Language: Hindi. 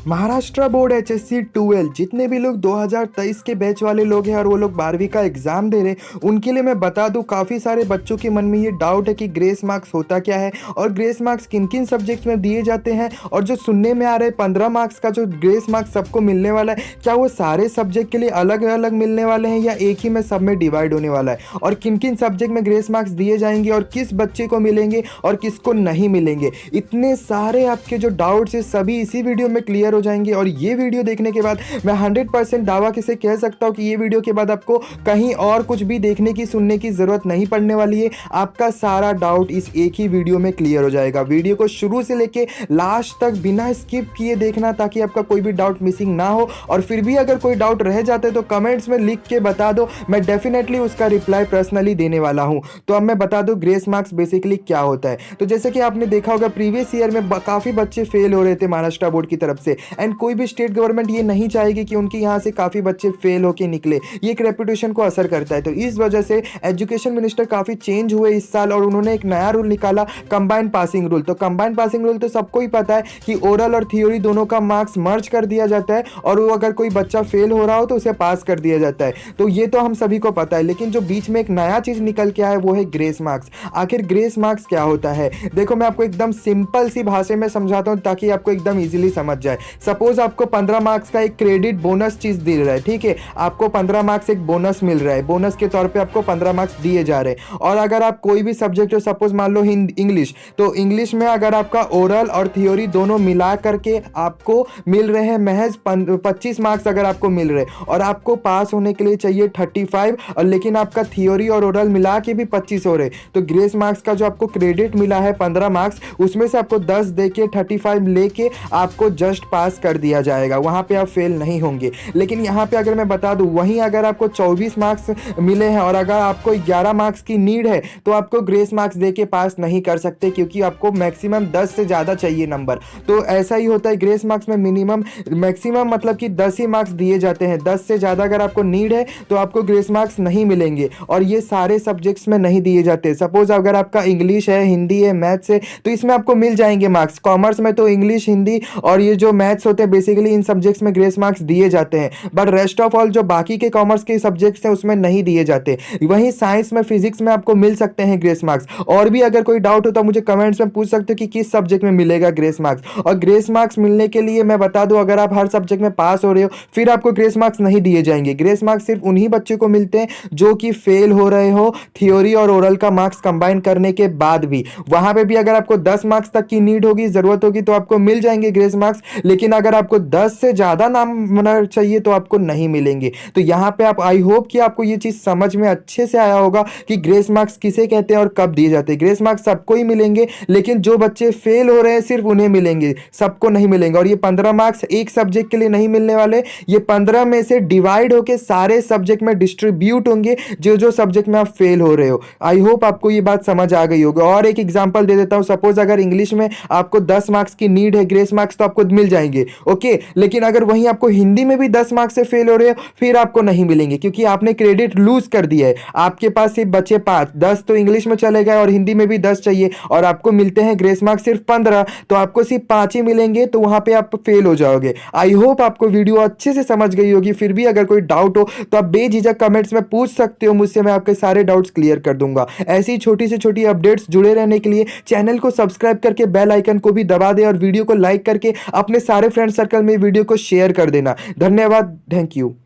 महाराष्ट्र बोर्ड एचएससी 12 जितने भी लोग 2023 के बैच वाले लोग हैं और वो लोग 12वीं का एग्जाम दे रहे हैं उनके लिए मैं बता दूं, काफ़ी सारे बच्चों के मन में ये डाउट है कि ग्रेस मार्क्स होता क्या है और ग्रेस मार्क्स किन किन सब्जेक्ट्स में दिए जाते हैं। और जो सुनने में आ रहा है 15 मार्क्स का जो ग्रेस मार्क्स सबको मिलने वाला है, क्या वो सारे सब्जेक्ट के लिए अलग अलग मिलने वाले हैं या एक ही में सब में डिवाइड होने वाला है, और किन किन सब्जेक्ट में ग्रेस मार्क्स दिए जाएंगे और किस बच्चे को मिलेंगे और किसको नहीं मिलेंगे। इतने सारे आपके जो डाउट्स है सभी इसी वीडियो में क्लियर हो जाएंगे। और ये वीडियो देखने के बाद मैं 100% दावा से कह सकता हूं कि ये वीडियो के बाद आपको कहीं और कुछ भी देखने की सुनने की जरूरत नहीं पड़ने वाली है। आपका सारा डाउट इस एक ही वीडियो में क्लियर हो जाएगा। वीडियो को शुरू से लेके लास्ट तक बिना स्किप किए देखना ताकि आपका कोई भी डाउट मिसिंग ना हो। और फिर भी अगर कोई डाउट रह जाते तो कमेंट्स में लिख के बता दो, मैं डेफिनेटली उसका रिप्लाई पर्सनली देने वाला हूं। तो अब मैं बता दूं ग्रेस मार्क्स बेसिकली क्या होता है। तो जैसे कि आपने देखा होगा प्रीवियस ईयर में काफी बच्चे फेल हो रहे थे महाराष्ट्र बोर्ड की तरफ से, एंड कोई भी स्टेट गवर्नमेंट ये नहीं चाहेगी कि उनके यहाँ से काफ़ी बच्चे फेल होके निकले। ये एक रेपुटेशन को असर करता है। तो इस वजह से एजुकेशन मिनिस्टर काफ़ी चेंज हुए इस साल और उन्होंने एक नया रूल निकाला, कंबाइंड पासिंग रूल। तो कंबाइंड पासिंग रूल तो सबको ही पता है कि ओरल और थियोरी दोनों का मार्क्स मर्ज कर दिया जाता है और वो अगर कोई बच्चा फेल हो रहा हो तो उसे पास कर दिया जाता है। तो ये तो हम सभी को पता है, लेकिन जो बीच में एक नया चीज़ निकल के आया है वो है ग्रेस मार्क्स। आखिर ग्रेस मार्क्स क्या होता है, देखो मैं आपको एकदम सिंपल सी भाषा में समझाता हूँ ताकि आपको एकदम इजीली समझ जाए। सपोज आपको 15 मार्क्स का एक क्रेडिट बोनस चीज दे रहा है, ठीक है, आपको 15 मार्क्स एक बोनस मिल रहा है, बोनस के तौर पे आपको 15 मार्क्स दिए जा रहे हैं। और अगर आप कोई भी सब्जेक्ट हो, सपोज मान लो इंग्लिश, तो इंग्लिश में अगर आपका ओरल और थियोरी दोनों मिला करके आपको मिल रहे हैं महज 25 मार्क्स अगर आपको मिल रहे हैं और आपको पास होने के लिए चाहिए 35, और लेकिन आपका थियोरी और ओरल मिला के भी 25 हो रहे, तो ग्रेस मार्क्स का जो आपको क्रेडिट मिला है 15 मार्क्स, उसमें से आपको 10 दे के 35 लेके आपको जस्ट पास कर दिया जाएगा, वहां पे आप फेल नहीं होंगे। लेकिन यहाँ पे अगर मैं बता दूं, वहीं अगर आपको 24 मार्क्स मिले हैं और अगर आपको 11 मार्क्स की नीड है तो आपको ग्रेस मार्क्स देके पास नहीं कर सकते, क्योंकि आपको मैक्सिमम 10 से ज़्यादा चाहिए नंबर। तो ऐसा ही होता है ग्रेस मार्क्स में, मिनिमम मैक्सिमम मतलब कि 10 ही मार्क्स दिए जाते हैं। 10 से ज़्यादा अगर आपको नीड है तो आपको ग्रेस मार्क्स नहीं मिलेंगे, और ये सारे सब्जेक्ट्स में नहीं दिए जाते। सपोज अगर आपका इंग्लिश है, हिंदी है, मैथ्स है, तो इसमें आपको मिल जाएंगे मार्क्स। कॉमर्स में तो इंग्लिश, हिंदी और ये जो मैथ्स होते हैं बेसिकली इन सब्जेक्ट्स में ग्रेस मार्क्स दिए जाते हैं, बट रेस्ट ऑफ ऑल जो बाकी के कॉमर्स के सब्जेक्ट्स हैं उसमें नहीं दिए जाते। वहीं साइंस में, फिजिक्स में आपको मिल सकते हैं ग्रेस मार्क्स। और भी अगर कोई डाउट हो तो मुझे कमेंट्स में पूछ सकते हो कि किस सब्जेक्ट में मिलेगा ग्रेस मार्क्स। और ग्रेस मार्क्स मिलने के लिए मैं बता दूं, अगर आप हर सब्जेक्ट में पास हो रहे हो फिर आपको ग्रेस मार्क्स नहीं दिए जाएंगे। ग्रेस मार्क्स सिर्फ उन्हीं बच्चों को मिलते हैं जो कि फेल हो रहे हो थियोरी और ओरल का मार्क्स कंबाइन करने के बाद भी। वहां पे भी अगर आपको 10 मार्क्स तक की नीड होगी, जरूरत होगी, तो आपको मिल जाएंगे ग्रेस मार्क्स। लेकिन अगर आपको 10 से ज्यादा नाम चाहिए तो आपको नहीं मिलेंगे। तो यहाँ पे आप, आई होप कि आपको ये चीज समझ में अच्छे से आया होगा कि ग्रेस मार्क्स किसे कहते हैं और कब दिए जाते हैं। ग्रेस मार्क्स सबको ही मिलेंगे, लेकिन जो बच्चे फेल हो रहे हैं सिर्फ उन्हें मिलेंगे, सबको नहीं मिलेंगे। और ये 15 मार्क्स एक सब्जेक्ट के लिए नहीं मिलने वाले, ये 15 में से डिवाइड होकर सारे सब्जेक्ट में डिस्ट्रीब्यूट होंगे जो जो सब्जेक्ट में आप फेल हो रहे हो। आई होप आपको ये बात समझ आ गई होगी। और एक एग्जांपल दे देता हूं, सपोज अगर इंग्लिश में आपको 10 मार्क्स की नीड है, ग्रेस मार्क्स तो आपको मिल जाएंगे, ओके। लेकिन अगर वहीं आपको हिंदी में भी 10 मार्क्स से फेल हो रहे हो फिर आपको नहीं मिलेंगे, क्योंकि आपने क्रेडिट लूज कर दिया है। आपके पास सिर्फ बचे 5, 10 तो इंग्लिश में चले गए और हिंदी में भी 10 चाहिए, और आपको मिलते हैं ग्रेस मार्क्स सिर्फ 15, तो आपको सिर्फ 5 ही मिलेंगे, तो वहां पे आप फेल हो जाओगे। आई होप आपको वीडियो अच्छे से समझ गई होगी। फिर भी अगर कोई डाउट हो तो आप बेझिझक कमेंट्स में पूछ सकते हो मुझसे, मैं आपके सारे डाउट्स क्लियर कर दूंगा। ऐसी छोटी से छोटी अपडेट्स जुड़े रहने के लिए चैनल को सब्सक्राइब करके बेल आइकन को भी दबा दे और वीडियो को लाइक करके अपने सारे फ्रेंड सर्कल में वीडियो को शेयर कर देना। धन्यवाद, थैंक यू।